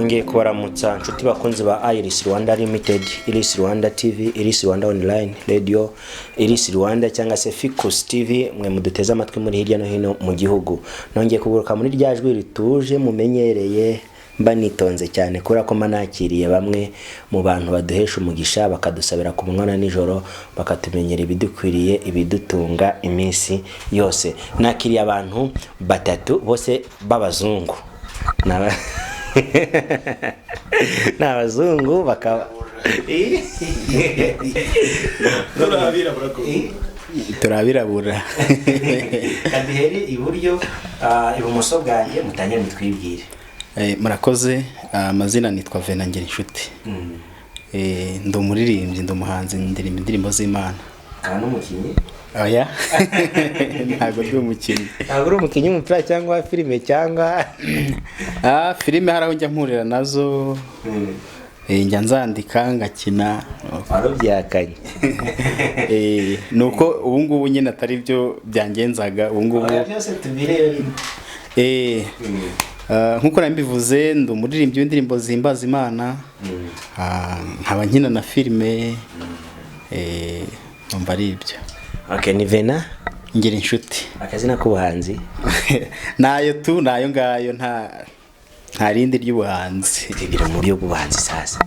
twongeye kubaramutsa inshuti bakunzi ba Iris Rwanda Limited, Iris Rwanda TV, Iris Rwanda Online Radio, Iris Rwanda cyangwa se Ficus TV, mwe muduteze amatwi muri hirya no hino mu gihugu. Nongeye kuguruka muri rya jwi rituje mumenyereye, mba nitonze cyane kura ko manakiriye bamwe mu bantu baduhesha umugisha bakadusabira ku mwana nijoro, bakatumenyera ibidukwiriye ibidutunga iminsi yose. Nakiriye abantu batatu bose babazungu. N'abazungu bakaba turabirabura kadiheri iburyo ibumoso bwanjye mutanye mutwibwire. Murakoze, amazina nitwa Vena ngeri inshuti. Ndi umuririmbyi, ndi umuhanzi, ndirimba indirimbo z'Imana. Kandi umukkinnyi? Oya. Ntabwo ndi umukkinnyi. Ntabwo uri umukkinnyi w'umupira cyangwa filime cyangwa filime haraho njya mpurira nazo. Njya nzandika ngakina. Warubyakanye. Nuko ubu ngubu nyine atari byo byangenzaga ubu ngubu. Byose tubireyo. Nkuko nabivuze, ndi umuririmbyi w'indirimbo zihimbaza Imana. Nkaba nkina na filime. Umva ari ibyo. Okay, ni Vena ngeri inshuti. Akazina k'ubuhanzi? Nayo ngayo nta rindi ry'ubuhanzi. Tubwire muri yo buhanzi sasa.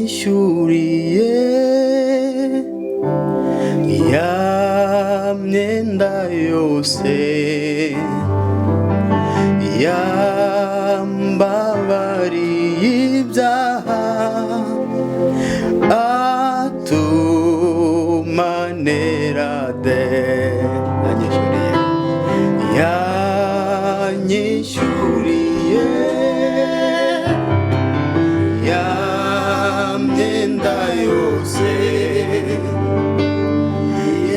Yanyishyuriye ya myenda yose, yambabariye ibyaha, atumanera de. Yanyishyuriye ya myenda yose,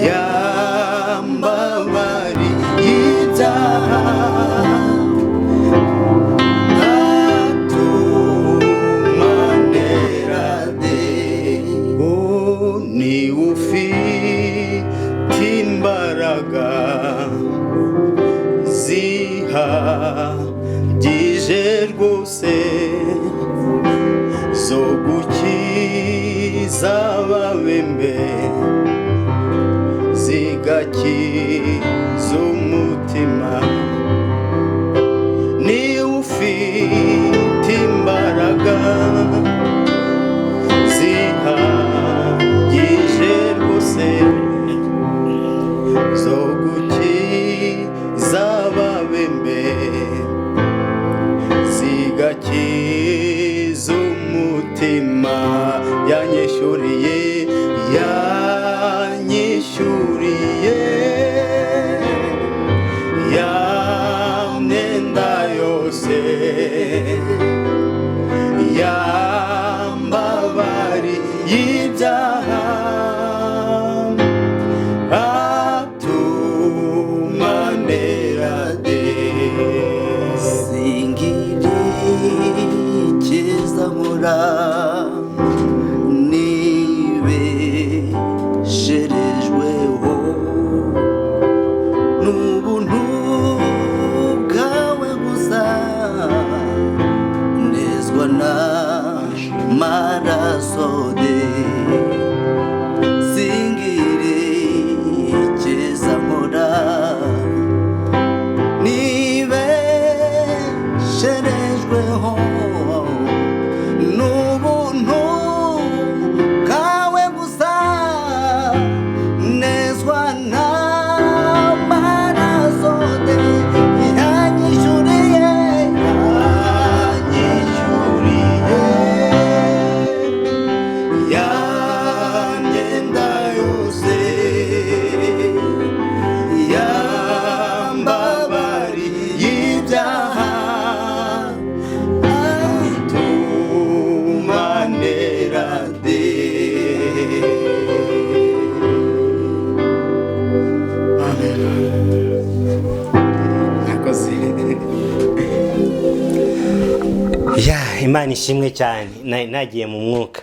yambabariye ibyaha, atumanera de. Ni ufite imbaraga zihagije rwose zo gukiza ababembe, zigakiza umutima. Ni ufite imbaraga zihagije rwose zo gukiza ababembe, zigakiza umutima. Yanyishyuriye ya myenda yose, yambabariye ibyaha, atumanera de. Singiri kizamura nibesherejweho n'ubuntu bwawe gusa, nezwa n'amaraso de. Singiri kizamura nibesherejweho n'ubuntu bwawe gusa, nezwa n'amaraso de. Yanyishyuriye ya myenda yose, yambabariye ibyaha, atumanera de. Nakoze. Ya Imana ishimwe cyane. Nagiye mu mwuka.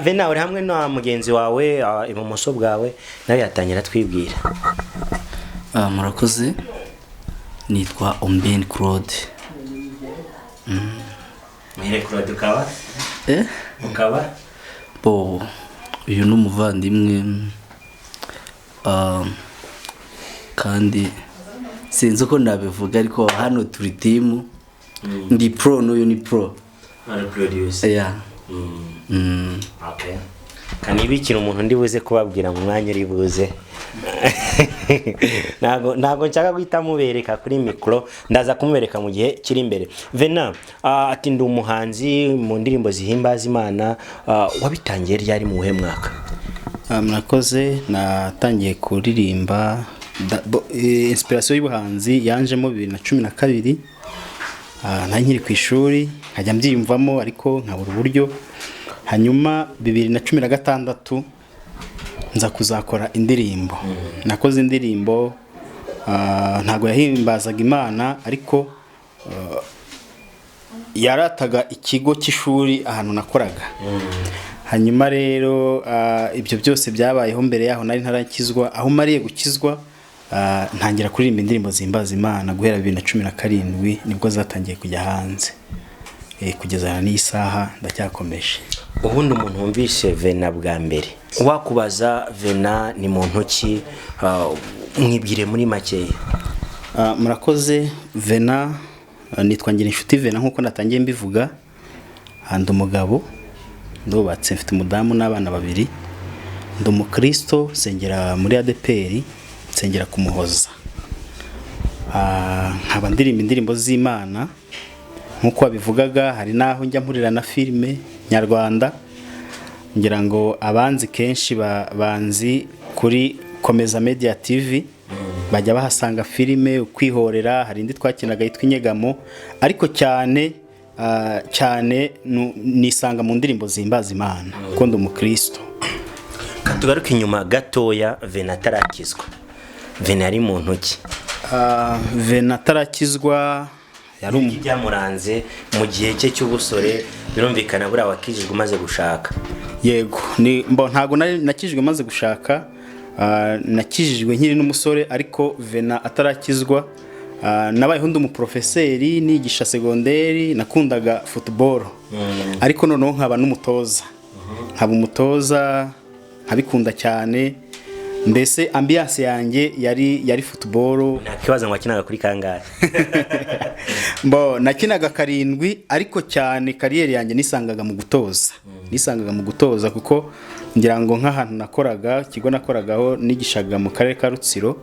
Vena uri hamwe na mugenzi wawe ibumoso bwawe nawe yatangira twibwira. Murakoze, nitwa Omben Claude. Mwire Claude ukaba? Ukaba? Uyu ni umuvandimwe, kandi sinzi uko nabivuga ariko hano turi timu. Ndi pro n'uyu ni pro. Ari producer. Yeah. Okay. Kanibikira umuntu ndi buze kubabwira mu mwanya uri buze. Nago nshaka guhita mubereka kuri micro, ndaza kumubereka mu gihe kiri imbere. Vena ati ndi umuhanzi mu ndirimbo zihimbaza Imana, wabitangiye ryari mu buhe mwaka? Murakoze, natangiye kuririmba inspiration y'ubuhanzi yanjemo 2012. Nkiri ku ishuri nkajya mbyiyumvamo ariko nkabura uburyo. Hanyuma 2016 nza kuzakora indirimbo. Nakoze indirimbo ntago yahimbazaga Imana ariko yarataga ikigo cy'ishuri ahantu nakoraga. Hanyuma rero ibyo byose byabayeho mbere yaho nari ntarakizwa. Aho mariye gukizwa ntangira kuririmba indirimbo zihimbaza Imana guhera 2017 nibwo zatangiye kujya hanze. Kugeza n'isaha ndacyakomeje. Ubundi umuntu wumvise Vena bwa mbere wakubaza Vena ni muntu ki, mwibwire muri make? Murakoze, Vena nitwa Inshuti Vena nkuko natangiye mbivuga. Ndi umugabo, ndubatse, mfite umudamu n'abana 2. Ndi umukristo, nsengera muri ADPR, nsengera kumuhoza. Nkaba ndirimba indirimbo z'Imana nkuko wabivugaga. Hari naho njya mpurira na filime nyarwanda, ngira ngo abanzi kenshi banzi kuri Komeza Media TV bajya bahasanga filime Ukwihorera. Hari indi twakinaga yitwa Inyegamo, ariko cyane nisanga mu ndirimbo zihimbaza Imana kuko ndi umukristo. Katugaruka inyuma gatoya, Vena atarakizwa, Vena ari muntu ki? Vena atarakizwa yari byamuranze mu gihe cye cy'ubusore. Birumvikana buri wakijijwe umaze gushaka. Yego, ntago nakijijwe maze gushaka. Nakijijwe nkiri n'umusore, ariko Vena atarakizwa nabayeho ndi umuprofeseri, nigisha segonderi, nakundaga football. Ariko noneho nkaba n'umutoza. Nkaba umutoza, nkabikunda cyane. Mbese ambiance yanjye yari football. Nakibaza ngo wakinaga kuri kangahe? Nakinaga 7, ariko cyane kariyeri yanjye nisangaga mu gutoza. Nisangaga mu gutoza kuko ngira ngo nk'ahantu nakoraga, ikigo nakoragaho nigishaga mu karere ka Rutsiro.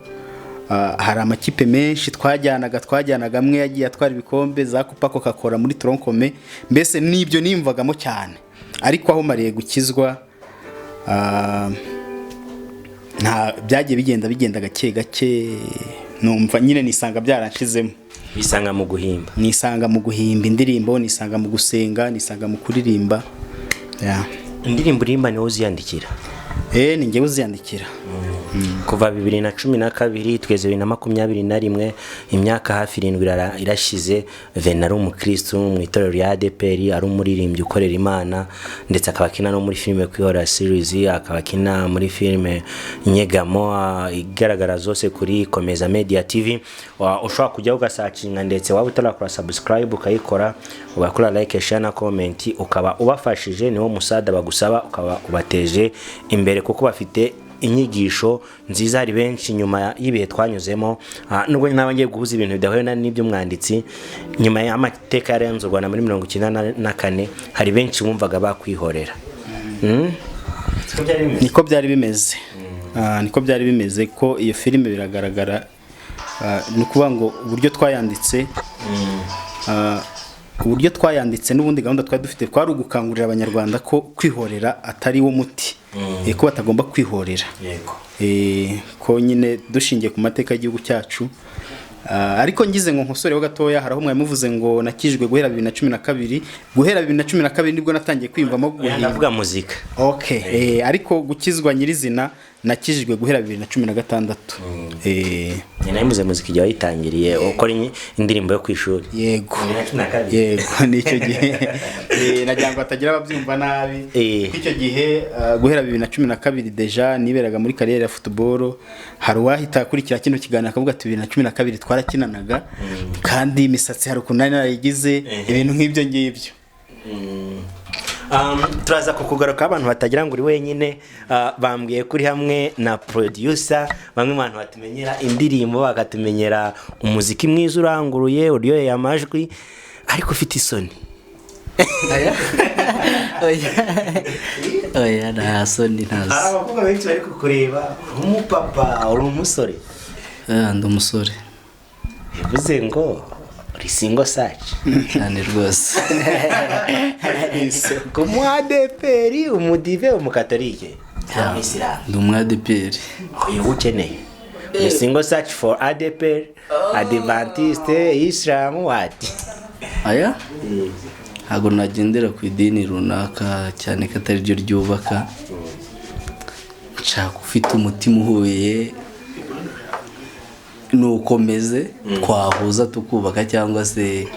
Hari amakipe menshi twajyanaga amwe yagiye atwara ibikombe za kupa Coca-Cola muri Tronkome. Mbese nibyo nimvagamo cyane. Ariko aho mariye gukizwa byagiye bigenda gake numva nyine nisanga byaranshizemo. Nisanga mu guhimba. Nisanga mu guhimba indirimbo, nisanga mu gusenga, nisanga mu kuririmba. Indirimbo urimba ni uziyandikira? Ni njye uziyandikira. Kuva 2012 tweze 2021, imyaka hafi 7 irashize. Vena ari umukristo mu itorero rya ADPR, ari umuririmbyi ukorera Imana, ndetse akabakina no muri filime Kuyobokamana series, akabakina muri filime Inyegamo, igaragara zose kuri Komeza Media TV. Ushobora kujya ugasacinga, ndetse waba utarakora subscribe ukayikora, ugakora like, share na comment, ukaba ubafashije. Niwo musada bagusaba, ukaba ubateje imbere kuko bafite inyigisho nziza. Hari benshi nyuma y'ibihe twanyuzemo, nubwo nabangiye guhuza ibintu bidahuye n'ibyo mwanditsi. Nyuma y'amateka yarenze u Rwanda muri 1994, hari benshi bumvaga bakwihorera. Niko byari bimeze. Niko byari bimeze ko iyo filime biragaragara. Ni kuvuga ngo uburyo twayanditse n'ubundi gahunda twari dufite twari ugukangurira abanyarwanda ko kwihorera atari wo muti, ko batagomba kwihorera. Ko nyine dushingiye ku mateka y'igihugu cyacu. Ariko ngize ngo nkosore ho gatoya, haraho mwaye muvuze ngo nakijwe guhera 2012. Guhera 2012 nibwo natangiye kwiyumvamo guhimba. Ndavuga muzika. Ariko gukizwa nyirizina nakijijwe guhera 2016. nayimuze muzika igihe wayitangiriye ukora indirimbo yo kwishuri. Yego nicyo gihe nagira ngo atagira ababyumva nabi. Icyo gihe guhera 2012 deja niberaga muri kariyeri ya football. Hari wahita kurikira kino kiganiro akavuga ati 2012 twarakinanaga kandi imisatsi hari ukuntu narayigize ibintu nk'ibyo ngibyo. Turaza kukugaruka abantu batagira ngo uri wenyine. Bambwiye kuri hamwe na producer, bamwe mu bantu batumenyera indirimbo bakatumenyera umuziki mwiza uranguruye uryoheye amajwi ariko ufite isoni. Oya nta soni ntazi. Abakobwa benshi bari kukureba umupapa uri umusore. Ndi umusore. Bivuze ngo uri single search. Cyane rwose. Kumwadeperi umudive umukatolike. Ndi umwadeperi. Oya ukeneye. Ni single search for ADPR, Adventist, Islam what? Aya? Ntabwo nagendera ku idini runaka cyane ko atari ryo ryubaka. Nshaka ufite umutima uhuye nukomeze twahuza tukubaka cyangwa se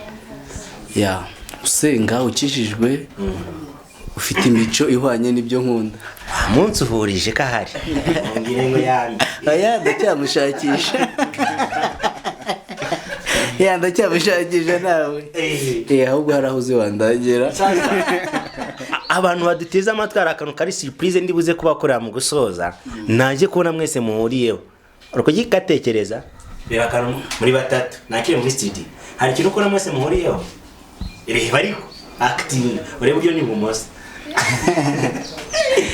usenga ukijijwe ufite imico ihwanye n'ibyo nkunda. Munsi uhurije ko ahari. Ngire ngo yandi. Aya ndacyamushakisha. Ndacyamushakisha nawe. Ahubwo harahuze wandagera. Abantu baduteze amatwi hari akantu kari surprise ndibuze kubakorera mu gusoza. Naje kubona mwese muhuriyeho. Uko gikatekereza reba akantu muri batatu nakire muri studio. Hari ikintu ukora mwese muhuriyeho. Reba ariko acting urebe byo ni bumoso.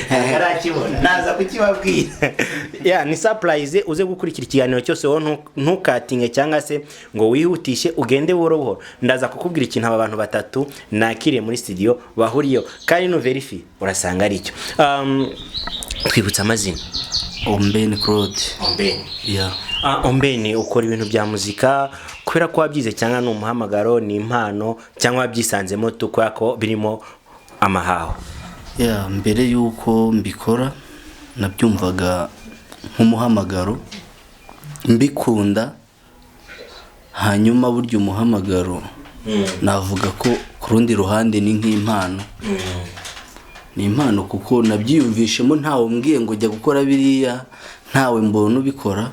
Karakibona naza kukibabwira. Ni surprise uze gukurikira ikiganiro cyose wowe ntukatinge cyangwa se ngo wihutishe ugende buhoro buhoro. Ndaza kukubwira ikintu aba bantu batatu nakiriye muri studio bahuriyeho kandi no verify urasanga ari cyo. Twibutsa amazina. Omben Claude. Omben. Omben ukora ibintu bya muzika kubera ko wabyize cyangwa ni umuhamagaro ni impano cyangwa wabyisanzemo tukwa ko birimo amahaho? Mbere yuko mbikora nabyumvaga nk'umuhamagaro mbikunda, hanyuma burya umuhamagaro navuga ko ku rundi ruhande ni nk'impano. Ni impano kuko nabyiyumvishemo ntawe mbwiye ngo jya gukora biriya, ntawe mbona ubikora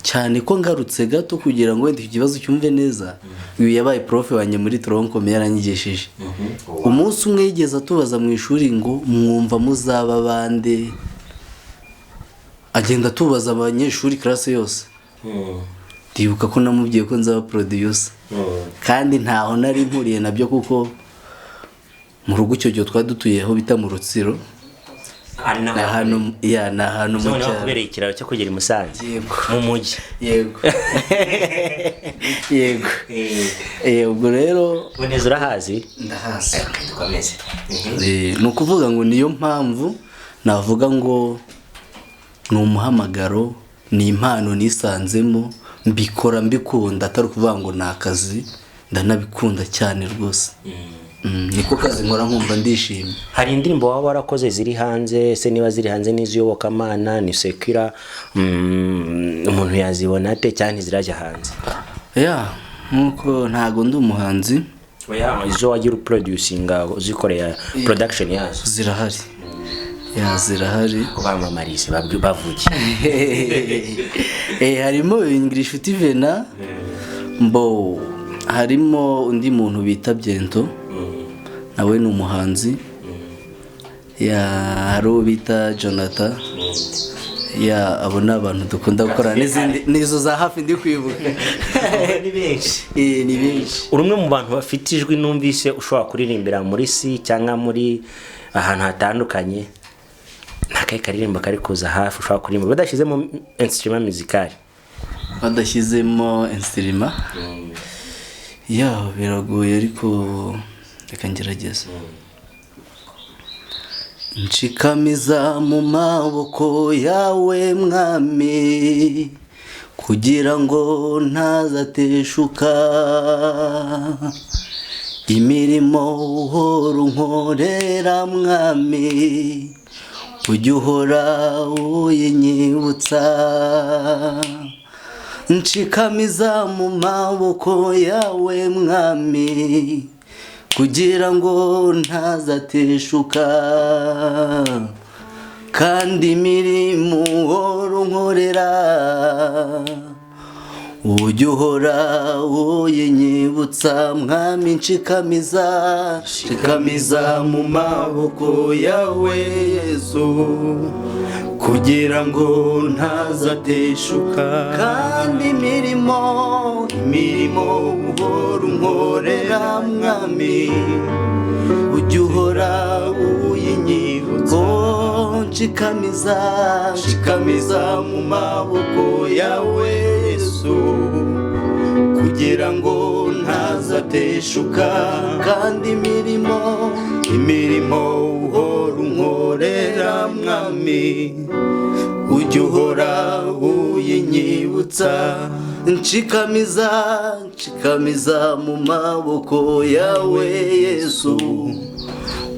cyane ko ngarutse gato kugira ngo wenda ikibazo cyumve neza. Uyu yabaye prof wanjye muri tronkome yaranyigishije. Umunsi umwe yigeze atubaza mu ishuri ngo mwumva muzaba bande, agenda tubaza abanyeshuri classe yose. Ndibuka ko namubwiye ko nzaba producer kandi ntaho nari nkuriye nabyo kuko mu rugo icyo gihe twadutuyeho bita mu Rutsiro. Na hano mu cyaro kubereye ikiraro cyo kugera i Musanze mu mujyi. Ubwo rero uboneza urahazi? Ndahazi. Dukomeze. Ni ukuvuga ngo niyo mpamvu navuga ngo ni umuhamagaro, ni impano nisanzemo, mbikora mbikunda, atari ukuvuga ngo ni akazi, ndanabikunda cyane rwose. Niko kazi nkora nkumva ndishimye. Hari indirimbo waba warakoze ziri hanze se niba ziri hanze n'iz'uyobokamana ni sekira umuntu yazibona ate cyane zirajya hanze? Nkuko ntago ndi umuhanzi. Izo wagira producinga uzikoreye production yazo zirahari. Zirahari kubamamarize bavuge. Harimo English Vena, mbo harimo undi muntu bita Byento, nawe ni umuhanzi. Hari bita Jonathan. Abo ni abantu dukunda gukora n'izindi nizo za hafi ndi kwibuka. Ni benshi. Ni benshi. Urumwe mu bantu bafite ijwi numvise ushobora kuririmbira muri cyangwa muri ahantu hatandukanye. Nakaye karirimba kari kuza hafi ushobora kuririmba badashizemo instrument musical. Badashizemo instrument. Biragoye ariko reka ngerageze. Nshikamiza mu maboko yawe mwami kugira ngo ntazateshuka, imirimo uhora unkorera mwami ujya uhora uyinyibutsa nshikamiza mu maboko yawe mwami kugira ngo ntazateshuka kandi imirimo uhora unkorera ujya uhora uyinyibutsa mwami nshikamiza mu maboko yawe Yesu kugira ngo ntazateshuka kandi imirimo uhora unkorera mwami ujya uhora uyinyibutsa nshikamiza mu maboko yawe Yesu kugira ngo ntazateshuka kandi imirimo uhora unkorera mwami ujya uhora uyinyibutsa nshikamiza mu maboko yawe Yesu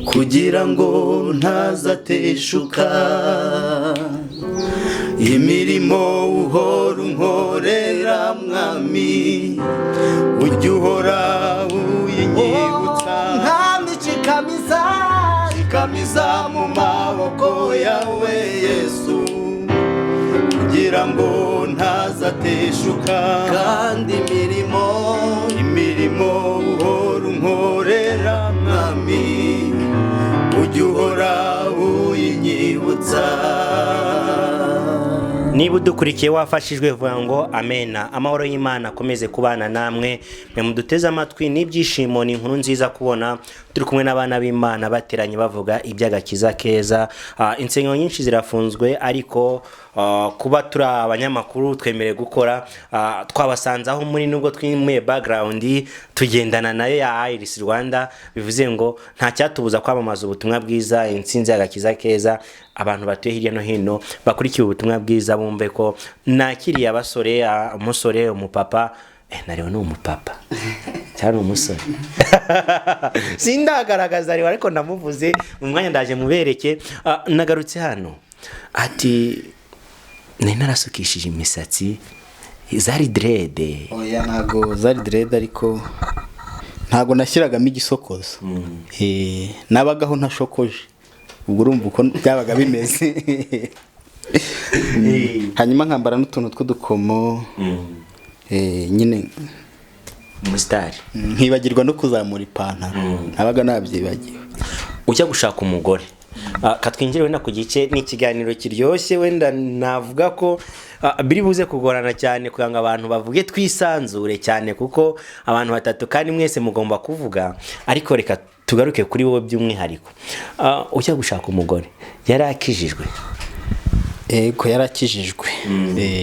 kugira ngo ntazateshuka imirimo uhora unkorera mwami ujya uhora uyinyibutsa mwami nshikamiza mu maboko yawe Yesu kugira ngo ntazateshuka kandi imirimo uhora unkorera mwami ujya uhora uyinyibutsa. Niba udukurikiye wafashijwe vuga ngo amena. Amahoro y'Imana akomeze kubana namwe mwe muduteze amatwi n'ibyishimo ni inkuru nziza kubona turi kumwe n'abana b'Imana bateranye bavuga iby'agakiza keza. Insengero nyinshi zirafunzwe ariko kuba turi abanyamakuru twemereye gukora twabasanze aho muri nubwo twimuye background tugendana nayo ya Iris Rwanda bivuze ngo nta cyatubuza kwamamaza ubutumwa bwiza intsinzi y'agakiza keza. Abantu batuye hirya no hino bakurikiye ubutumwa bwiza bumve ko nakiriye abasore umusore umupapa narewe no umupapa cyane umusore sindagaragaza ari ariko ndamuvuze mu mwanya ndaje mubereke. Nagarutse hano ati narasukishije imisatsi zari dread. Oya ntago zari dread ariko ntago nashyiragamo igisokozo. Nabagaho ntashokoje ubwo urumva uko byabaga bimeze. Hanyuma nkambara n'utuntu tw'udukomo nyine umusitari nkibagirwa no kuzamura ipantaro nabaga nabyibagiwe. Ujya gushaka umugore katwinjire wenda ku gice n'ikiganiro kiryoshye wenda navuga ko biri buze kugorana cyane kugira ngo abantu bavuge twisanzure cyane kuko abantu batatu kandi mwese mugomba kuvuga ariko reka tugaruke kuri wowe by'umwihariko. Ujya gushaka umugore yarakijijwe? Ego yarakijijwe.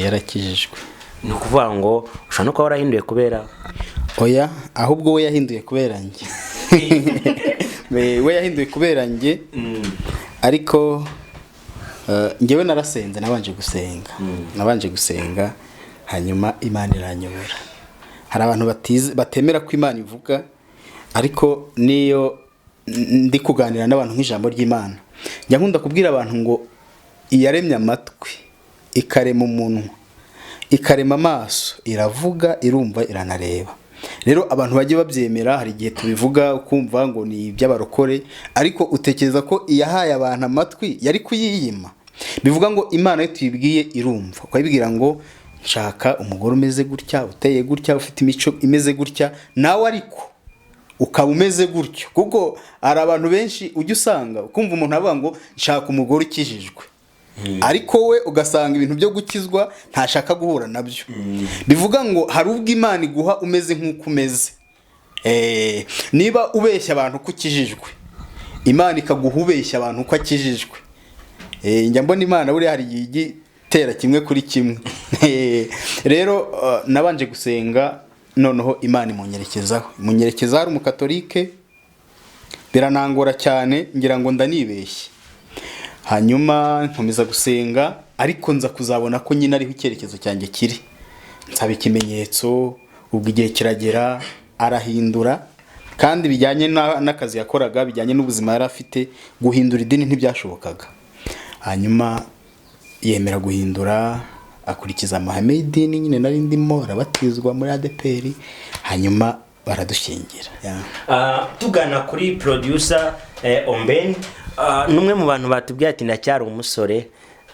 Yarakijijwe. Ni ukuvuga ngo ushobora no kuba warahinduye kubera? Oya ahubwo we yahinduye kubera njye. We yahinduye kubera njye ariko njyewe narasenze nabanje gusenga hanyuma Imana iranyobora. Hari abantu batemera ko Imana ivuga ariko niyo ndi kuganira n'abantu nk'ijambo ry'Imana njya nkunda kubwira abantu ngo iyaremye amatwi ikarema umunwa ikarema amaso iravuga irumva iranareba. Rero abantu bajye babyemera. Hari igihe tubivuga ukumva ngo ni iby'abarokore ariko utekereza ko iyahaye abantu amatwi yari kuyiyima. Bivuga ngo Imana yo tuyibwiye irumva ukayibwira ngo nshaka umugore umeze gutya uteye gutya ufite imico imeze gutya nawe ariko ukaba umeze gutyo kuko hari abantu benshi ujya usanga ukumva umuntu avuga ngo nshaka umugore ukijijwe ariko we ugasanga ibintu byo gukizwa ntashaka guhura nabyo. Bivuga ngo hari ubwo Imana iguha umeze nk'uko umeze. Niba ubeshya abantu ko ukijijwe Imana ikaguha ubeshya abantu ko akijijwe. Njya mbona Imana buri hari igitera kimwe kuri kimwe. Rero nabanje gusenga noneho Imana imunyerekezaho ari umukatolike biranangora cyane ngira ngo ndanibeshye. Hanyuma nkomeza gusenga ariko nza kuzabona ko nyine ariho icyerekezo cyanjye kiri. Nsaba ikimenyetso ubwo igihe kiragera arahindura kandi bijyanye n'akazi yakoraga bijyanye n'ubuzima yari afite guhindura idini ntibyashobokaga. hanyuma yemera guhindura akurikiza amahame y'idini nyine nari ndimo, arabatizwa muri ADPR, hanyuma baradushyingira. Tugana kuri producer Omben, numwe mu bantu batubwiye ati ndacyari umusore,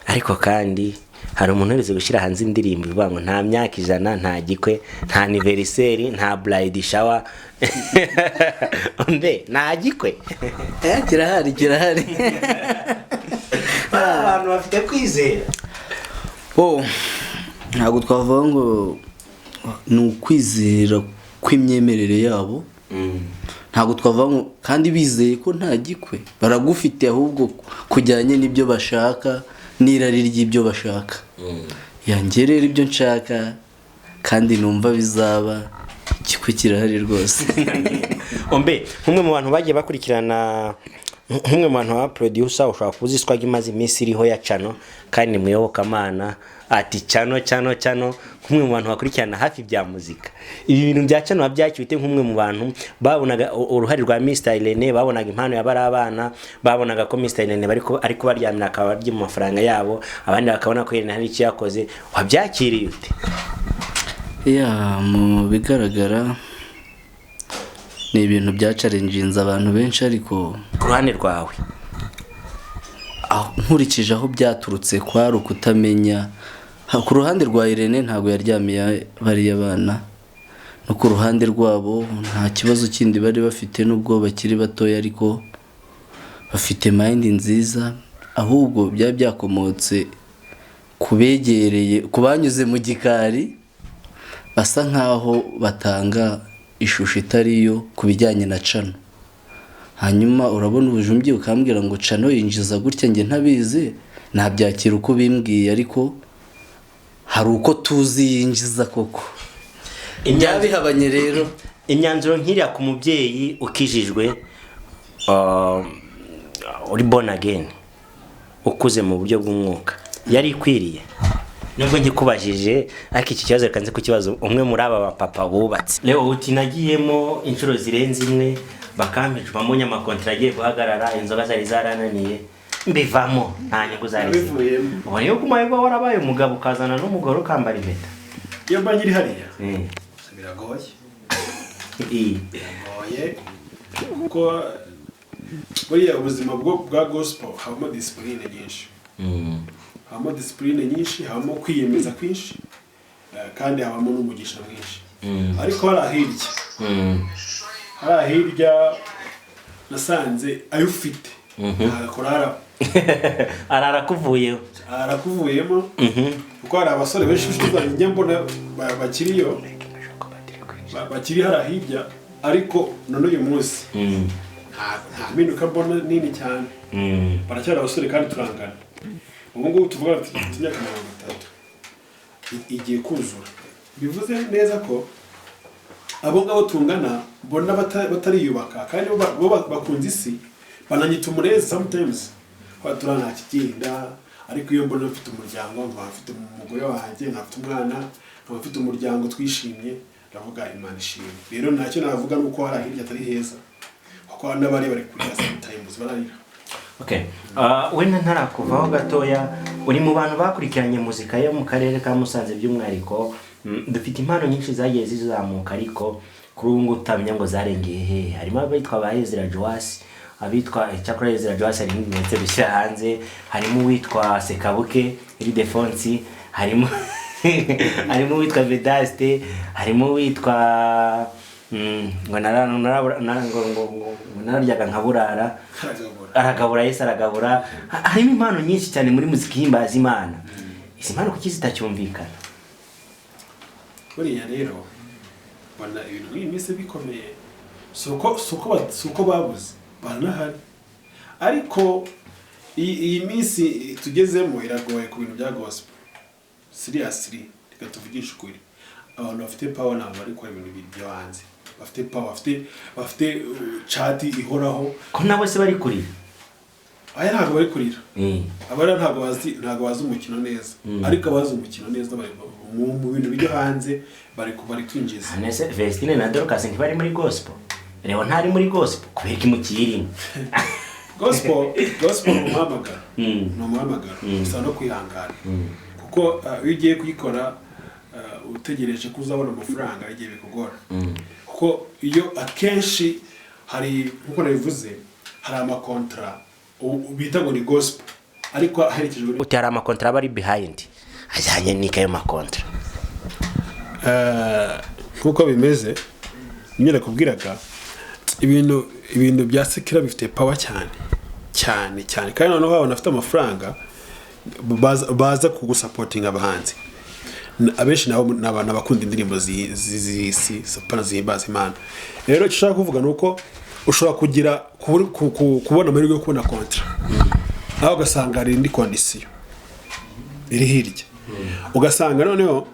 ariko kandi hari umuntu wese gushyira hanze indirimbo ivuga ngo nta myaka 100, nta gikwe, nta anniversary, nta bride shower. Ombe nta gikwe. kirahari Abantu bafite kwizera. Ntabwo twavuga ngo ni ukwizera kw'imyemerere yabo. Ntabwo twavuga ngo kandi bizeye ko nta gikwe, baragufite ahubwo kujyanye n'ibyo bashaka n'irari ry'ibyo bashaka. Yangerera ibyo nshaka kandi numva bizaba, igikwe kirahari rwose. Ombe, nk'umwe mu bantu bagiye bakurikirana, nk'umwe mu bantu ba producer ushobora kuziswa gimaze iminsi iriho ya Cano kandi muyobokamana ati Cano, nk'umwe mu bantu bakurikirana hafi bya muzika. Ibi bintu bya Cano babyakibite nk'umwe mu bantu babonaga uruhari rwa Mr Irene, babonaga impano y'abari abana, babonaga ko Mr Irene ariko baryamira akaba barya mu mafaranga yabo, abandi bakabona ko Irene hari icyo yakoze. Wabyakiriye ute? Mu bigaragara ni ibintu bya challenge abantu benshi, ariko ku ruhande rwawe nkurikije aho byaturutse kwari ukutamenya. Ku ruhande rwa Irene ntabwo yaryamiye bariya bana, no ku ruhande rwabo nta kibazo kindi bari bafite, nubwo bakiri batoya ariko bafite mind nziza, ahubwo byakomotse kubegereye, kubanyuze mu gikari, basa nkaho batanga ishusho itariyo kubijyanye na Cano. Hanyuma urabona ubujumbi ukambwira ngo Cano yinjiza gutya, nge ntabizi, nabyakira uko bimbwiye, ariko hari uko tuzi yinjiza koko. Byabihabanye rero. Imyanzuro nkiriya ku mubyeyi ukijijwe, uri born again, ukuze mu buryo bw'umwuka, yari ikwiriye? Nubwo nkikubajije ariko iki kibazo kanze ku kibazo umwe muri aba papa bubatse. Leo uti nagiyemo inshuro zirenze imwe, bakampijwa mu nyamakontra agiye guhagarara, inzoga zari zarananiye, mbivamo nta nyungu zari. Ubone yo kumayego warabaye umugabo ukazana n'umugore ukambara impeta. Iyo mbanyiri hariya biragoye. Biragoye kuko buriya ubuzima bwa gospel habamo discipline nyinshi. Habamo discipline nyinshi, habamo kwiyemeza kwinshi, kandi habamo n'umugisha mwinshi. Ariko hari ahirya nasanze ayo ufite arakurara arakuvuyemo kuko hari abasore benshi njya mbona bakiriyo bakiri hari ahirya, ariko none uyu munsi nta mpinduka mbona nini cyane. Baracyari abasore kandi turangana. Ubu ngubu tuvuga ati imyaka 30 igiye kuzura, bivuze neza ko abo ngabo tungana mbona batariyubaka, kandi bo bakunze isi, bananyita umurezi sometimes kwaturana kigenda. Ariko iyo mbona mfite umuryango, nkafite umugore wanjye, nkafite umwana, nkafite umuryango twishimye, ndavuga Imana ishimwe. Rero ntacyo navuga nuko hari ahirya atari heza, kuko n'abari bari kurya sometimes bararira. Okay. Wenda ntarakuvaho gatoya, uri mu bantu bakurikiranye muzika yo mu karere ka Musanze by'umwihariko. Dufite impano nyinshi zagiye zizamuka, ariko kuri ubu ngubu utamenya ngo zarengeye he. Harimo abitwa Bahezira Joas, abitwa cyakora Bahezira Joas ari ndetse gushyira hanze, harimo uwitwa Sekabuke iri Defonsi, harimo uwitwa Vedaste, harimo uwitwa ngo nararyaga nkaburara aragabura Yesu aragabura. Harimo impano nyinshi cyane muri muzika ihimbaza Imana. Izi impano kuki zitacyumvikana? Buriya rero bana ibintu nk'iminsi bikomeye, suko babuze banahari, ariko iyi minsi tugezemo iragoye ku bintu bya gospel. Seriously, reka tuvugishe ukuri, abantu bafite power nabo bari gukora ibintu byo hanze, bafite power, bafite chat ihoraho, ko nabo se bari kurira. Aya ntabwo bari kurira. Abara ntabwo bazi umukino neza, ariko abazi umukino neza bari mu bintu byo hanze, bari kwinjiza. Nese Vestine na Dorcas ntibari muri gospel. Reba ntari muri gospel kubera imukirimo. gospel ni umuhamagaro ni umuhamagaro usa no kwihangana kuko iyo ugiye kuyikora utegereje ko uzabona amafaranga igihe bikugora kuko iyo akenshi hari nkuko nabivuze hari amakontra bita ngo ni gospel ariko aherekejwe uti hari amakontra aba ari behind ajyanye n'ikayo makontra nkuko bimeze nyine kubwiraga ibintu bya sekira bifite power cyane kandi noneho abantu bafite amafaranga baza kugusapotinga abahanzi abenshi nabo n'abana bakunda indirimbo zipana zihimbaza Imana rero icyo ushaka kuvuga nuko ushobora kugira kubona amahirwe yo kubona kontra aho ugasanga hari indi kondisiyo iri hirya ugasanga noneho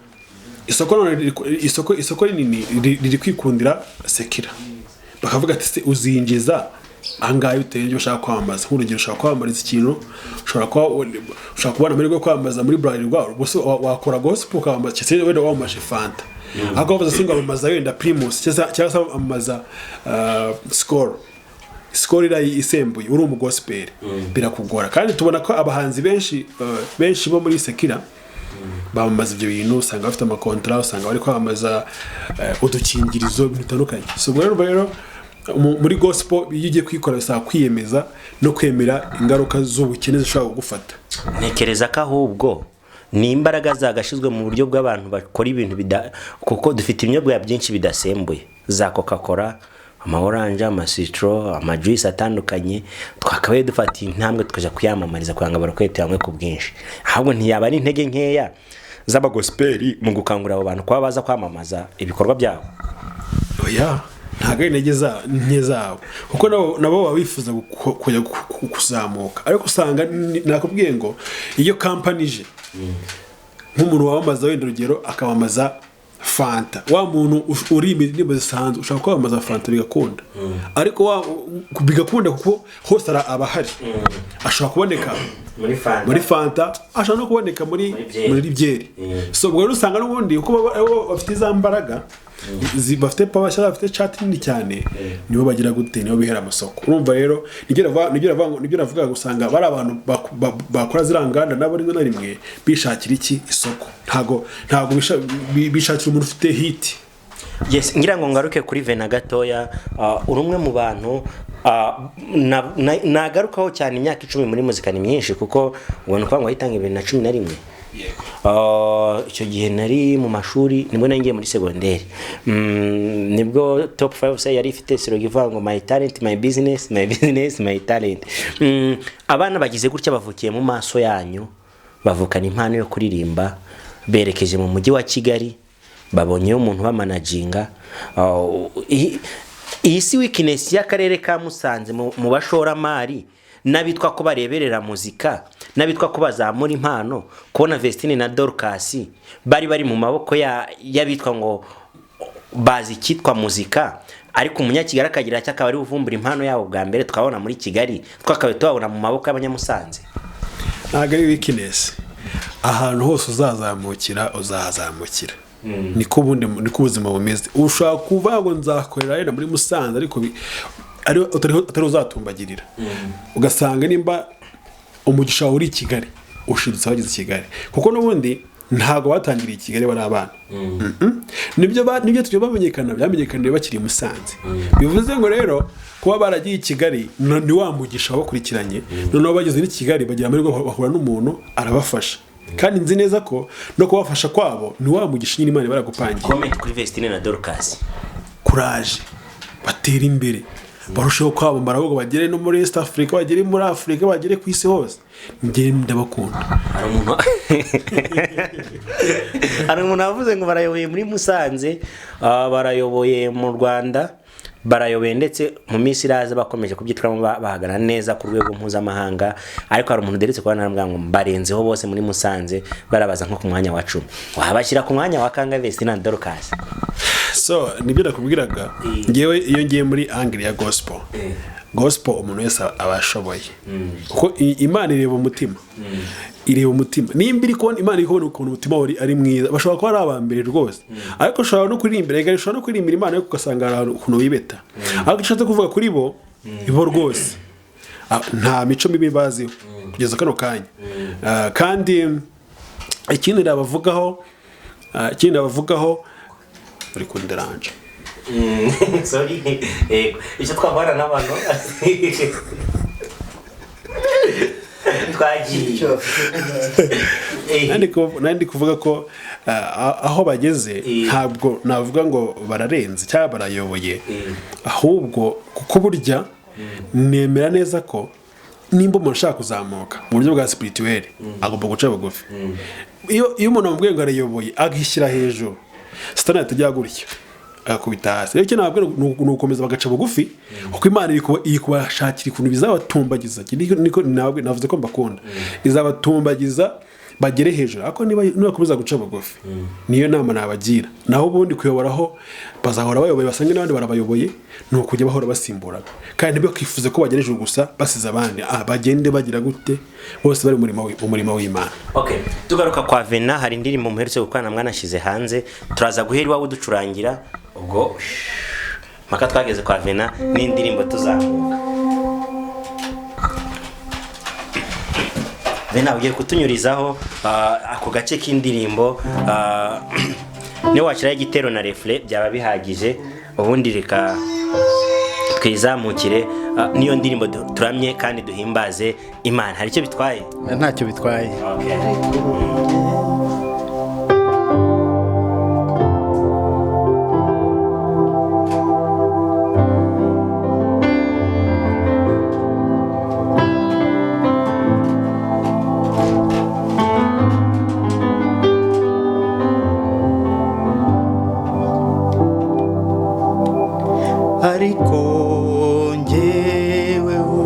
isoko rinini riri kwikundira sekira bakavuga ati uzinjiza angahe bitewe n'ibyo ushaka kwamamaza nk'urugero ushaka kwamamariza ikintu ushobora kubona amahirwe yo kwamamaza muri Bralirwa rwawe gusa wakora gospel ukamamaza cyangwa wenda wamamaje Fanta ahubwo bavuze singo bamaza wenda Primus cyangwa se bamamaza Skol irayi isembuye uri mu gospel birakugora kandi tubona ko abahanzi benshi bo muri sekira bamamaza ibyo bintu usanga bafite amakontra usanga bari kwamamaza udukingirizo bitandukanye so rero muri gospel iyo ugiye kwikora bisaba kwiyemeza no kwemera ingaruka z'ubukene zishobora kugufata ntekereza ko ahubwo ni imbaraga zagashizwe mu buryo bw'abantu bakora ibintu kuko dufite ibinyobwa byinshi bidasembuye za Coca-Cola amaoranje amasitro amajuice atandukanye twakabaye dufata intambwe tukaja kuyamamariza kwanga barakwete hamwe ku bwinshi ahubwo ntiyaba ari intege nkeya z'abagospeli mu gukangurira abo bantu kwa baza kwamamaza ibikorwa byabo oya ntago intege zabo kuko nabo babifuza kujya kuzamuka ariko usanga nakubwiye ngo iyo company je nk'umuntu wamamaza wenda urugero akabamaza Fanta wa muntu uri indirimbo zisanzwe ushaka kwamamaza Fanta bigakunda ariko bigakunda kuko hose abahari ashobora kuboneka muri Fanta ashobora no kuboneka muri byeri so ubwo rero usanga n'ubundi uko bafite za mbaraga bafite power bafite chat nini cyane nibo bagira gute nibo bihera amasoko urumva rero nibyo navuga gusanga bari abantu bakora ziranganda nabo rimwe na rimwe bishakira iki isoko ntago bishakira umuntu ufite hit yes ngira ngo ngaruke kuri Vena gatoya urumwe mu bantu nagarukaho cyane imyaka 10 muri muzika ni myinshi kuko ubona ko ngahitanga 2011 icyo gihe nari mu mashuri nibwo nangiye muri secondaire nibwo top 5 say yari ifite slogan ivuga ngo my talent my business my talent abana bagize gutya bavukiye mu maso yanyu bavukana impano yo kuririmba berekeje mu mujyi wa Kigali babonye umuntu bamanaginga iyi si weakness y'akarere ka Musanze mu bashoramari nabitwa ko bareberera muzika nabitwa ko bazamura impano kubona Vestine na Dorcas bari mu maboko yabitwa ngo bazi kitwa muzika ariko umunyakigali akagira cyakaba ari uvumbura impano yabo bwa mbere twabona muri Kigali twakabe tubabona mu maboko y'Abanyamusanze ntago ari weakness ahantu hose uzahazamukira niko ubuzima bumeze ushaka kuvuga ngo nzakorera rero muri Musanze ariko utari uzatumbagirira ugasanga nimba umugisha uri Kigali ushidutse bageze Kigali kuko n'ubundi ntago batangiriye Kigali bari abana nibyo tujye byamenyekana bakiri Musanze bivuze ngo rero kuba baragiye Kigali ni wa mugisha bakurikiranye noneho bageze ni Kigali bagira amahirwe bahura n'umuntu arabafasha kandi nzi neza ko no kubafasha kwabo ni wa mugisha nyine Imana baragupangiye comment kuri Vestine na Dorcas courage batera imbere barushaho kwamamara ahubwo bagere no muri East Africa bagere muri Africa bagere ku isi hose njye ndabakunda hari umuntu avuze ngo barayoboye muri Musanze barayoboye mu Rwanda barayoboye ndetse mu minsi iraza bakomeje kubyitwamo bahagana neza ku rwego mpuzamahanga ariko hari umuntu deretse kwa narambwa ngo barenzeho bose muri Musanze barabaza nko ku mwanya wa 10 wabashyira ku mwanya wa kanga Vestine na Dorcas so nibyo nakubwiraga ngewe iyo ngiye muri angle ya gospel umuntu wese abashoboye kuko Imana ireba umutima nimba iri kubona Imana iri kubona ukuntu umutima wari ari mwiza bashobora kuba ari abambere rwose ariko ushobora no kuririmbira ushobora no kuririmbira Imana yo ugasanga ari ukuntu wibeta ariko icyo kuvuga kuri bo rwose nta mico mibi baziho kugeza kano kanya. Kandi ikindi nabavugaho uri kunderanje sorry icyo twabana n'abantu twagiye nandi kuvuga ko aho bageze ntabwo navuga ngo bararenze cyangwa barayoboye, ahubwo kuko burya nemera neza ko nimba umuntu ashaka kuzamuka mu buryo bwa spirituel agomba guca bugufi. Iyo umuntu amubwiye ngo arayoboye agishyira hejuru, satani atajya gutya akubita hasi. Rero cyane nabwo ni ukomeza bagaca bugufi, kuko Imana iri kubashakira ikuntu bizabatumbagiza. Niko navuze ko mbakunda, izabatumbagiza bagere hejuru, ariko niba komeza guca bugufi niyo nama nabagira. Naho ubundi kuyoboraho bazahora bayoboye, basange n'abandi barabayoboye, ni ukujya bahora basimburana, kandi ntibakifuze ko bagera hejuru gusa basize abandi. Bagende bagira gute, bose bari umurimo w'Imana. Okay, tugaruka kwa Vena, hari indirimbo muherutse gukorana mwanashize hanze, turaza guhera iwawe ducurangira, ubwo maka twageze kwa Vena n'indirimbo tuzamuka. Vena ugiye kutunyurizaho ako gace k'indirimbo, niyo washyiraho igitero na refle byaba bihagije, ubundi reka twizamukire niyo ndirimbo turamye kandi duhimbaze Imana. Hari icyo bitwaye? Ntacyo bitwaye. ariko njyeweho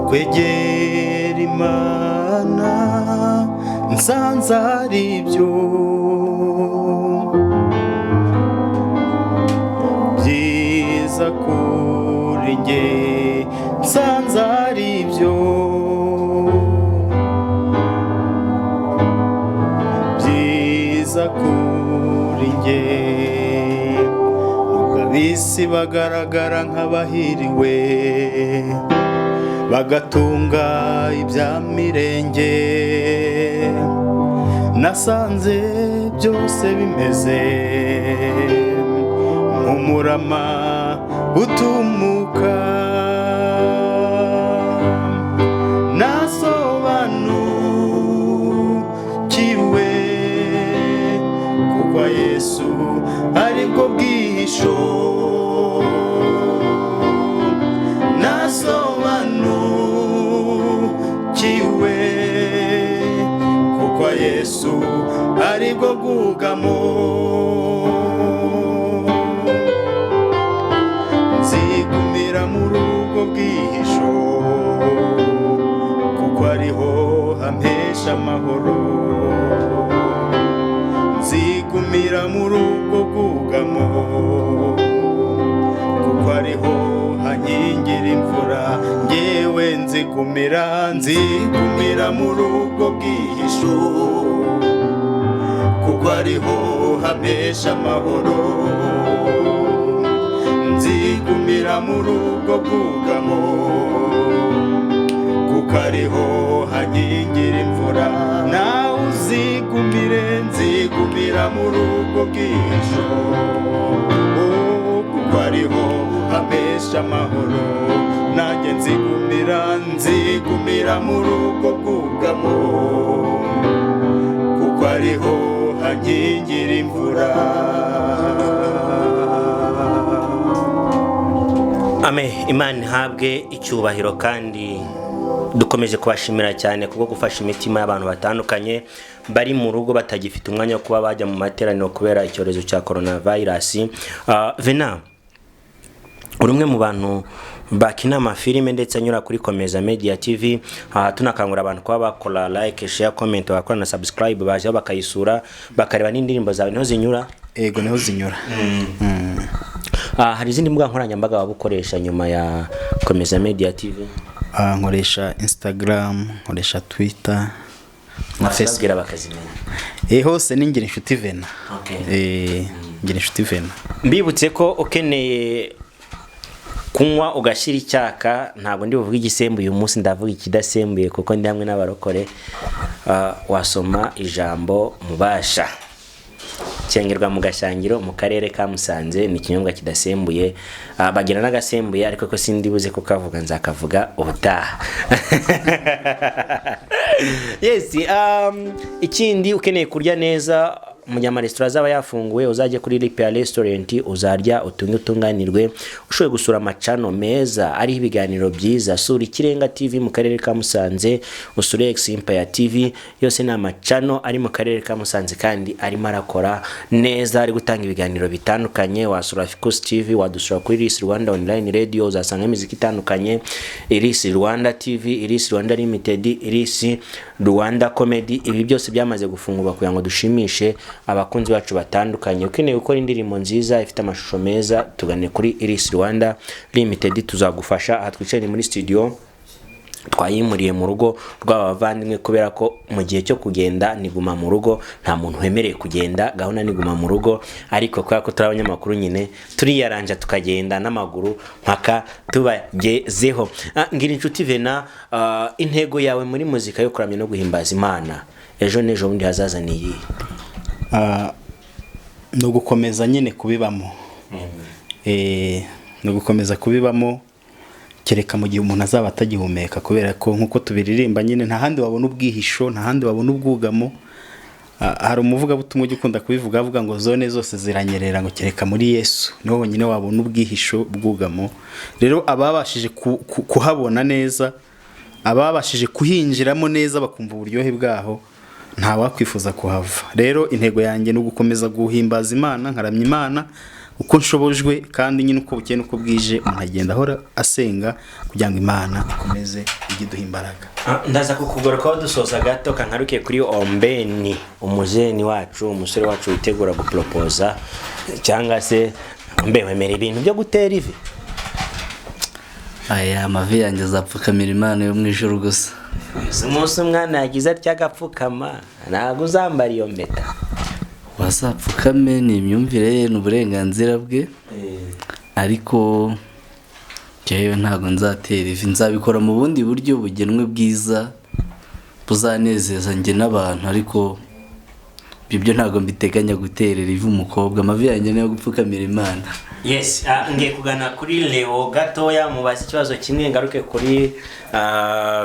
kwegera Imana nsanze ari byo byiza kuri njye, nsanze ari byo byiza kuri njye. Ab'isi bagaragara nk'abahiriwe, bagatunga ibya mirenge, nasanze byose bimeze nk'umurama utumuka. Nasobanukiwe kuko Yesu aribwo bwihisho. Nasobanukiwe kuko Yesu aribwo bwugamo. Nzigumira muri ubwo bwihisho kuko ariho hampesha amahoro. Nzigumira muri ubwo bwugamo kuko ariho hankingira imvura. Ngewe nzigumira muri ubwo bwihisho kuko ariho hampesha amahoro. Nzigumira muri ubwo bwugamo kuko ariho hankingira imvura. Nawe uzigumire, nzigumira muri ubwo bwihisho kuko ariho hampesha amahoro. Nanjye nzigumira muri ubwo bwugamo kuko ariho hankingira imvura. Amen. Imana ihabwe icyubahiro, kandi dukomeje kubashimira cyane kubwo gufasha imitima y'abantu batandukanye bari mu rugo batagifite umwanya wo kuba bajya mu materaniro kubera icyorezo cya coronavirus. Vena, uri umwe mu bantu bakina amafilime ndetse anyura kuri Komeza Media TV. Tunakangura abantu kuba bakora like, share, comment, bakora na subscribe, baje bakayisura bakareba n'indirimbo zawe niho zinyura. Ego niho zinyura. Hari izindi mbuga nkoranyambaga wabukoresha nyuma ya Komeza Media TV? Nkoresha Instagram, nkoresha Twitter na Facebook bakazimenya. Hose ni Ngira Inshuti Vena. Okay. Ngira Inshuti Vena. Mbibutse ko ukeneye kunywa ugashyira icyaka. Ntabwo ndi buvuge igisembuye uyu munsi, ndavuga ikidasembuye kuko ndi hamwe n'abarokore. Wasoma ijambo mubasha, cyengerwa mu Gashyangiro mu karere ka Musanze. Ni ikinyobwa kidasembuye, bagira n'agasembuye ariko ko sindi buze kukavuga, nzakavuga ubutaha. Yes, ikindi ukeneye kurya neza umunyamaresitora azaba yafunguwe, uzajye kuri Repair Restaurant uzarya utunge utunganirwe. Ushoboye gusura amacano meza ariho ibiganiro byiza, sura Ikirenga TV mu karere ka Musanze, usure Empire TV, yose ni amacano ari mu karere ka Musanze kandi arimo arakora neza, ari gutanga ibiganiro bitandukanye. Wasura Ficus TV, wadusura kuri Iris Rwanda Online Radio, uzasanga imiziki itandukanye, Iris Rwanda TV, Iris Rwanda Limited, Iris Rwanda Comedy. Ibi byose byamaze gufungurwa kugira ngo dushimishe abakunzi bacu batandukanye. Ukeneye gukora indirimbo nziza ifite amashusho meza, tugane kuri Iris Rwanda Limited, tuzagufasha. Aha twicaye muri studio, twayimuriye mu rugo rw'abavandimwe kubera ko mu gihe cyo kugenda niguma mu rugo, nta muntu wemereye kugenda, gahunda niguma mu rugo. Ariko kubera ko turi abanyamakuru nyine turiyaranja tukagenda n'amaguru mpaka tubagezeho. Ngira inshuti Vena, intego yawe muri muzika yo kuramya no guhimbaza Imana ejo n'ejo bundi hazaza ni iyi? No gukomeza nyine kubibamo. No gukomeza kubibamo, kereka mu gihe umuntu azaba atagihumeka, kubera ko nkuko tubiririmba nyine nta handi wabona ubwihisho, nta handi wabona ubwugamo. Hari umuvugabutumwa ujya ukunda kubivuga, avuga ngo zone zose ziranyerera, ngo kereka muri Yesu niho honyine wabona ubwihisho, ubwugamo. Rero ababashije kuhabona neza, ababashije kuhinjiramo neza bakumva uburyohe bwaho, nta wakwifuza kuhava. Rero intego yanjye no gukomeza guhimbaza Imana, nkaramya Imana uko nshobojwe, kandi nyine uko bukeye nuko bwije umuntu agenda ahora asenga kugira ngo Imana ikomeze igiduha imbaraga. Ndaza kukugarukaho dusoza gato, kankaruke kuri Omben, umujeni wacu, umusore wacu witegura gupropoza, cyangwa se mbe wemera ibintu byo gutera ivi? Aya mavi yanjye azapfukamira Imana yo mu ijuru gusa. Umunsi umwana yagize atya agapfukama, ntabwo uzambara iyo mpeta. Wazapfukame, ni imyumvire ye, n'uburenganzira bwe, ariko jewe ntabwo nzatera ivi. Nzabikora mu bundi buryo bugenwe bwiza buzanezeza njye n'abantu, ariko ibyo ntabwo mbiteganya guterera ivi umukobwa. Amavi yanjye niyo gupfukamira Imana. Yes, ngiye kugana kuri Leo gatoya mubaza ikibazo kimwe, ngaruke kuri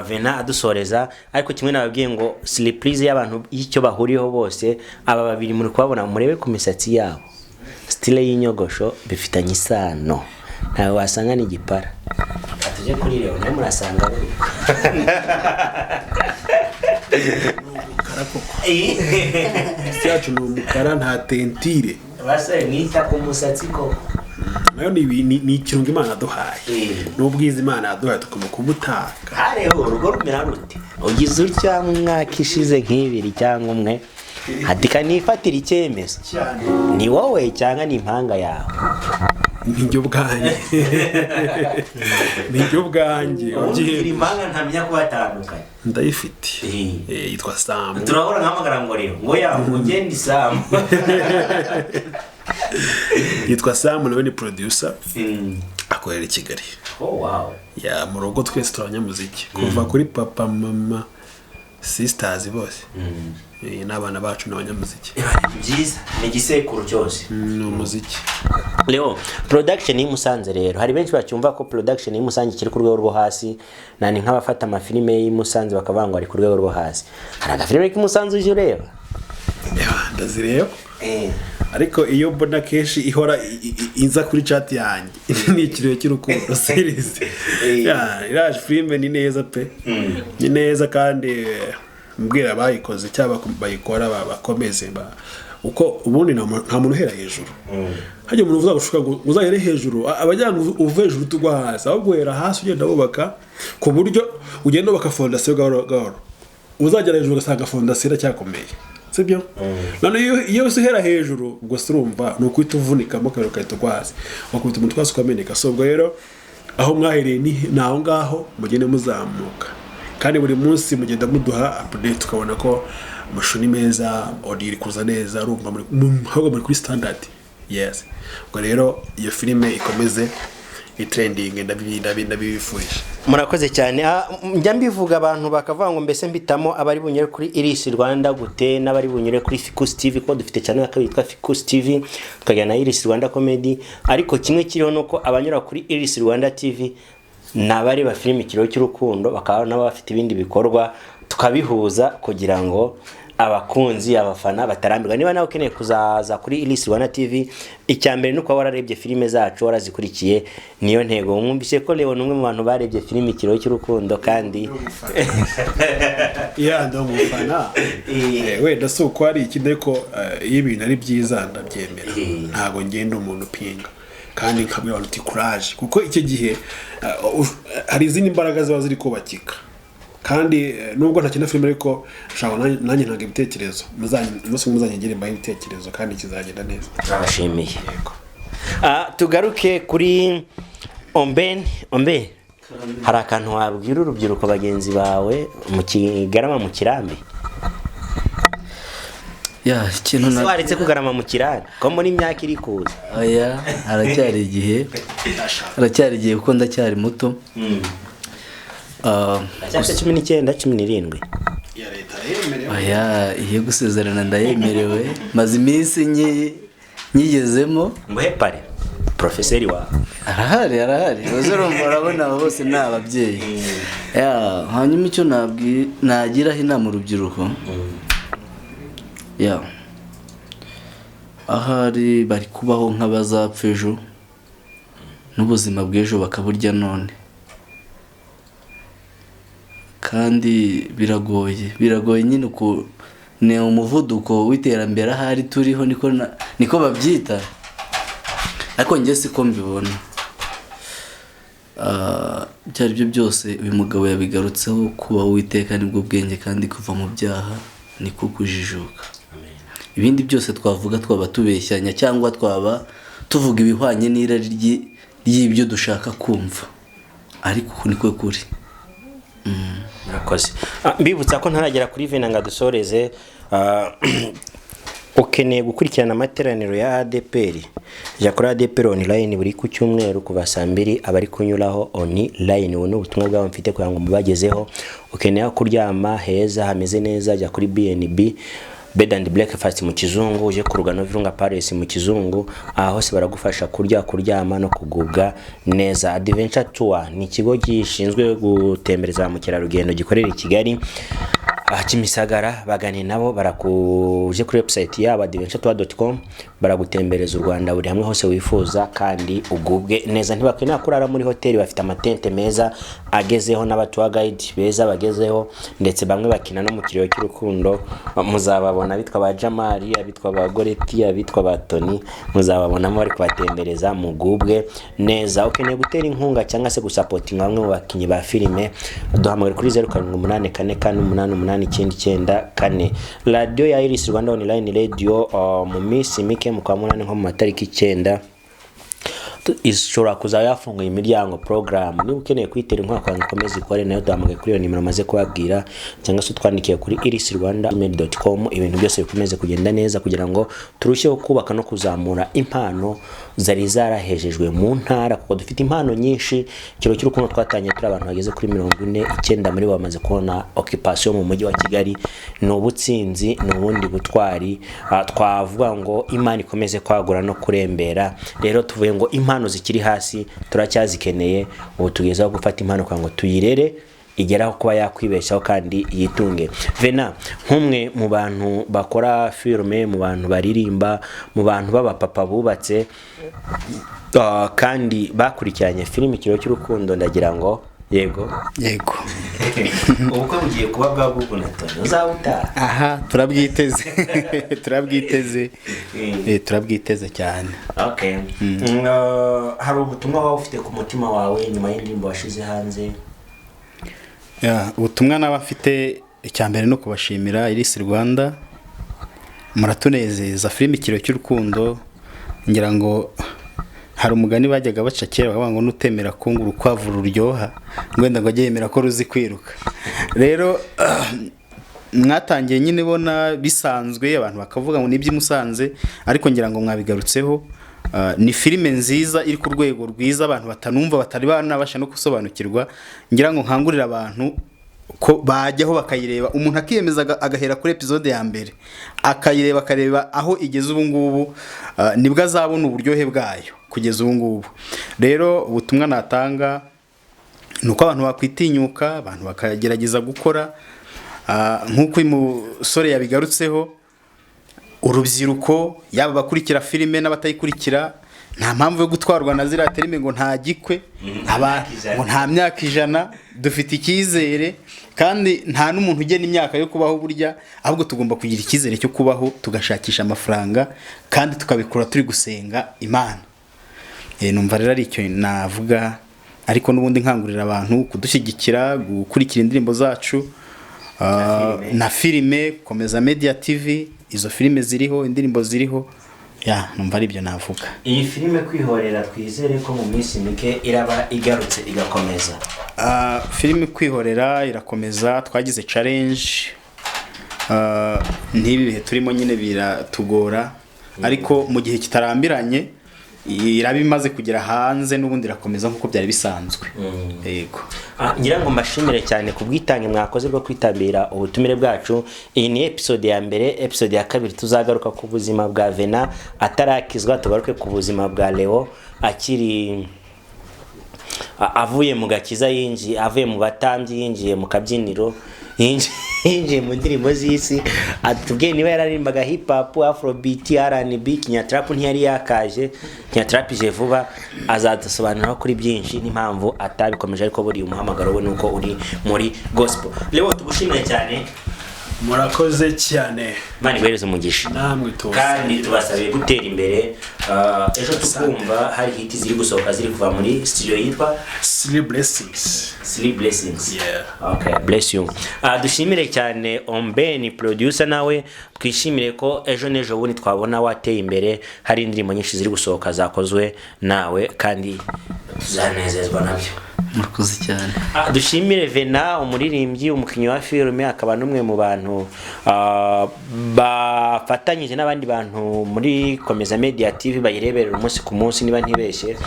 Vena adusoreza. Ariko kimwe nababwiye ngo surprise y'abantu y'icyo bahuriyeho bose, aba babiri muri kubabona, murebe ku misatsi yabo, style y'inyogosho bifitanye isano, ntawe wasanga ni gipara. Atuje kuri Leo nawe murasanga buri cyacu ni umukara, nta tentire. Basore mwita ku musatsi koko. Nayo ni ikirungo Imana yaduhaye, n'ubwiza Imana yaduhaye tugomba kubutaka. Hareho urugo rumera rute? Ugize utya mu mwaka ishize nk'ibiri cyangwa umwe, hadika nifatira icyemezo, ni wowe cyangwa ni impanga yawe? Nijyo bwanjye. Nijyo bwanjye. Ugira impanga ntamenya kubatandukanya. Ndayifite. Yitwa Sam. Turahora nkamagara ngo rero ngo yawe ugende Sam. Yitwa Sam, nawe ni producer. Akorera i Kigali. Oh wow. Ya mu rugo twese turabanyamuziki. Kuva kuri papa, mama, sisters bose. N'abana bacu n'abanyamuziki. Byiza, ni gisekuru cyose. N'umuziki. Leo, production yi Musanze rero. Hari benshi bacyumva ko production yi Musanze kiri ku rwego rwo hasi. Nani nk'abafata amafilime yi Musanze bakavangwa ari ku rwego rwo hasi. Hari agafilime ki Musanze uje ureba? Ndazireba. Ariko iyo mbona kenshi ihora inza kuri chat yanjye ni ikiriyo cy'urukundo series. Iraje filime ni neza pe. Ni neza kandi mbwira bayikoze cyaba bayikora bakomeze uko ubundi nta muntu uhera hejuru. Hajye umuntu uvuga gushuka ngo uzahere hejuru, abajyana uve hejuru tugwa hasi, aho guhera hasi ugenda wubaka ku buryo ugenda ubaka fondation gahoro. Uzagera hejuru ugasanga fondation cyakomeye. Sibyo? None iyo usihera hejuru ubwo surumva no kwita uvunika mo kabero kahita kwasi. Wakubita umutwe wase ukameneka. So ubwo rero aho mwahereye ni naho ngaho mugende muzamuka. Kandi buri munsi mugenda muduha update tukabona ko amashuri meza, audio iri kuza neza, urumva muri kuri standard. Yes. Ubwo rero iyo filime ikomeze itrending ndabibifurije. Murakoze cyane. Njya mbivuga abantu bakavuga ngo mbese mbitamo abari bunyure kuri Iris Rwanda gute n'abari bunyure kuri Ficus TV, ko dufite cyane akabitwa Ficus TV tukajya na Iris Rwanda Comedy, ariko kimwe kiriho nuko abanyura kuri Iris Rwanda TV nabari ba filime ikiriyo cy'urukundo bakaba nabo bafite ibindi bikorwa tukabihuza kugira ngo abakunzi abafana batarambirwa. Niba nawe ukeneye kuzaza kuri Iris Rwanda TV, icyambere nuko wararebye filime zacu warazikurikiye, niyo ntego. Mwumvise ko Leo numwe mu bantu barebye filime ikiriyo cy'urukundo kandi ndo mufana wenda si uko ari ikindi, ariko iyo ibintu ari byiza ndabyemera, ntago ngenda umuntu pinga kandi nkabwira uti courage, kuko icyo gihe hari izindi mbaraga ziba ziri kubakika. Kandi nubwo ntakina filime ariko shaka nanjye ntaga ibitekerezo muzanyegere mbaye ibitekerezo kandi kizagenda neza. Turabashimiye. Tugaruke kuri omben. Hari akantu wabwira urubyiruko bagenzi bawe mu Kigarama mu Kirambi? Ikintu waretse kugarama mu Kirambi ko muri imyaka iri kuza. haracyari igihe kuko ndacyari muto. Cyase 19 17 ya leta yemerewe. Iyo gusezerana ndayemerewe, maze iminsi nyigezemo. Muhepare professeur wa arahari uzurumva urabona bose ni ababyeyi. Hanyuma icyo nagiraho inama urubyiruko, ahari bari kubaho nk'abazapfa ejo n'ubuzima bw'ejo bakaburya none, kandi biragoye nyine ni umuvuduko w'iterambere ahari turiho, niko babyita, ariko njye siko mbibona. Byari byo byose uyu mugabo yabigarutseho, kuba Uwiteka nibwo bwenge kandi kuva mu byaha niko kujijuka. Ibindi byose twavuga twaba tubeshyanya cyangwa twaba tuvuga ibihwanye n'irari ry'ibyo dushaka kumva, ariko niko kuri. Murakoze. Mbibutsa ko ntaragera kuri Vena nga dusoreze. Ukeneye gukurikirana amateraniro ya ADPR, jya kuri ADPR online buri ku cyumweru kuva 2:00 abari kunyuraho online. Ubu n'ubutumwa bwawe mfite kugira ngo mubagezeho. Ukeneye kuryama heza hameze neza, jya kuri BNB Bed and Breakfast mu kizungu, uje ku Rugano Virunga Palace mu kizungu. Hose baragufasha kuryama no kugubwa neza. Adventure Tour ni ikigo gishinzwe gutembereza mu kirarugendo gikorera i Kigali Kimisagara. Bagane nabo barakuje kuri website yabo adventuretour.com, baragutembereza u Rwanda buri hamwe hose wifuza kandi ugubwe neza. Ntibakwina kurara muri hoteli, bafite amatente meza agezeho n'abatour guide beza bagezeho, ndetse bamwe bakina no mu kiriyo cy'urukundo. Muzababona bitwa ba Jamari, abitwa ba Goreti, abitwa ba Tony, muzababona bari kubatembereza mugubwe neza. Ukeneye gutera inkunga cyangwa se gusapotinga bamwe mu bakinyi ba filime, duhamagara kuri 0784 Radio ya Iris Rwanda Online Radio mu minsi mike mu kwa munani nko mu matariki 9 ishobora kuza yafunguye imiryango program. Niba ukeneye kwitera inkunga kwa nkomeze ikore, nayo duhamagaye kuri iyo nimero maze kubabwira, cyangwa se twandikiye kuri irisrwanda@gmail.com. ibintu byose bikomeze kugenda neza kugira ngo turusheho kubaka no kuzamura impano zari zarahejejwe mu ntara, kuko dufite impano nyinshi. Kiro cy'urukundo twatanye turi abantu bageze kuri 49 muri bamaze kubona occupation mu mujyi wa Kigali. N'ubutsinzi n'ubundi butwari, twavuga ngo Imana ikomeze kwagura no kurembera. Rero tuvuye ngo impano zikiri hasi turacyazikeneye, ubu tugezaho gufata impano kwa ngo tuyirere igeraho kuba yakwibeshaho kandi yitunge. Vena, nk'umwe mu bantu bakora filme, mu bantu baririmba, mu bantu b'abapapa bubatse kandi bakurikiranye filime ikiriyo cy'urukundo, ndagira ngo yego ubukwe bugiye kuba bwa Bubu na Tony uzabutaha. turabwiteze cyane. Okay. Hari ubutumwa wawe ufite ku mutima wawe nyuma y'indirimbo washize hanze? Ubutumwa n'abafite icyambere no kubashimira Iris Rwanda, muratunezeza. Filime ikiriyo cy'urukundo, ngira ngo hari umugani bajyaga baca kera bavuga ngo nutemera kunga urukwavu ruryoha, ngwenda ngo yemera ko ruzi kwiruka. Rero mwatangiye nyine bona bisanzwe abantu bakavuga ngo nibyo Musanze, ariko ngira ngo mwabigarutseho ni filime nziza iri ku rwego rwiza abantu batanumva batari banabasha no gusobanukirwa, ngira ngo nkangurira abantu ko bajyaho bakayireba, umuntu akiyemeza agahera kuri episode ya mbere akayireba akareba aho igeze ubu ngubu, nibwo azabona uburyohe bwayo kugeza ubu ngubu. Rero ubutumwa natanga ni uko abantu bakwitinyuka, abantu bakagerageza gukora nk'uko uyu musore yabigarutseho. Urubyiruko yaba bakurikira filime n'abatayikurikira, nta mpamvu yo gutwarwa na ziriya terime ngo nta gikwe, ngo nta myaka 100. Dufite icyizere kandi nta n'umuntu ugena imyaka yo kubaho burya, ahubwo tugomba kugira icyizere cyo kubaho, tugashakisha amafaranga kandi tukabikora turi gusenga Imana. Numva rero ari icyo navuga, ariko n'ubundi nkangurira abantu kudushyigikira, gukurikira indirimbo zacu na filime, komeza Media TV, izo filime ziriho, indirimbo ziriho, numva ari ibyo navuga. Iyi filime kwihorera twizere ko mu minsi mike iraba igarutse igakomeza. Filime kwihorera irakomeza, twagize challenge n'ibi bihe turimo nyine biratugora, ariko mu gihe kitarambiranye iraba imaze kugera hanze, n'ubundi irakomeza nk'uko byari bisanzwe. Yego. Ngira ngo mbashimire cyane ku bwitange mwakoze bwo kwitabira ubutumire bwacu. Iyi ni episode ya mbere. Episode ya kabiri tuzagaruka ku buzima bwa Vena atarakizwa, tugaruke ku buzima bwa Leo akiri avuye mu gakiza, avuye mu batambyi, yinjiye mu kabyiniro, yinjiye mu ndirimbo z'isi. Atubwiye niba yararimbaga hip hop, afrobeat, R&B, kinyatrap ntiyari yakaje, kinyatrapije vuba. Azadusobanura kuri byinshi n'impamvu atabikomeje, ariko buri umuhamagaro we nuko uri muri gospel. Leo tugushimire cyane. Murakoze cyane. Mani guhereza umugisha. Namwe tuzi. Kandi tubasabiye gutera imbere. Ejo tukumva hari hiti ziri gusohoka ziri kuva muri studio yitwa Sleep Blessings. Sleep Blessings. Yeah. Okay, bless you. Dushimire cyane Omben producer, nawe twishimire ko ejo nejo bundi twabona wateye imbere, hari indirimbo nyinshi ziri gusohoka zakozwe nawe kandi tuzanezezwa nabyo. Murakoze cyane. Dushimire Vena, umuririmbyi, umukkinnyi wa filime, akaba n'umwe mu bantu bafatanyije n'abandi bantu muri Komeza Media TV bayireberera umunsi ku munsi, niba ntibeshye.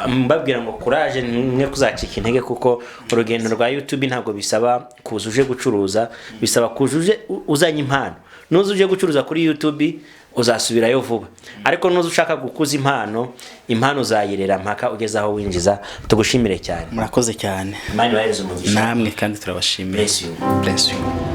Mbabwira ngo courage, mwe kuzacika intege, kuko urugendo rwa YouTube ntabwo bisaba kuzuje gucuruza, bisaba kujuje uzanye impano. Nuzuje gucuruza kuri YouTube uzasubirayo vuba, ariko nuzo ushaka gukuza impano uzayirera mpaka ugeze aho winjiza. Tugushimire cyane. Murakoze cyane. Imana ibahereze umugisha. Namwe kandi turabashimira. Bless you. Bless you.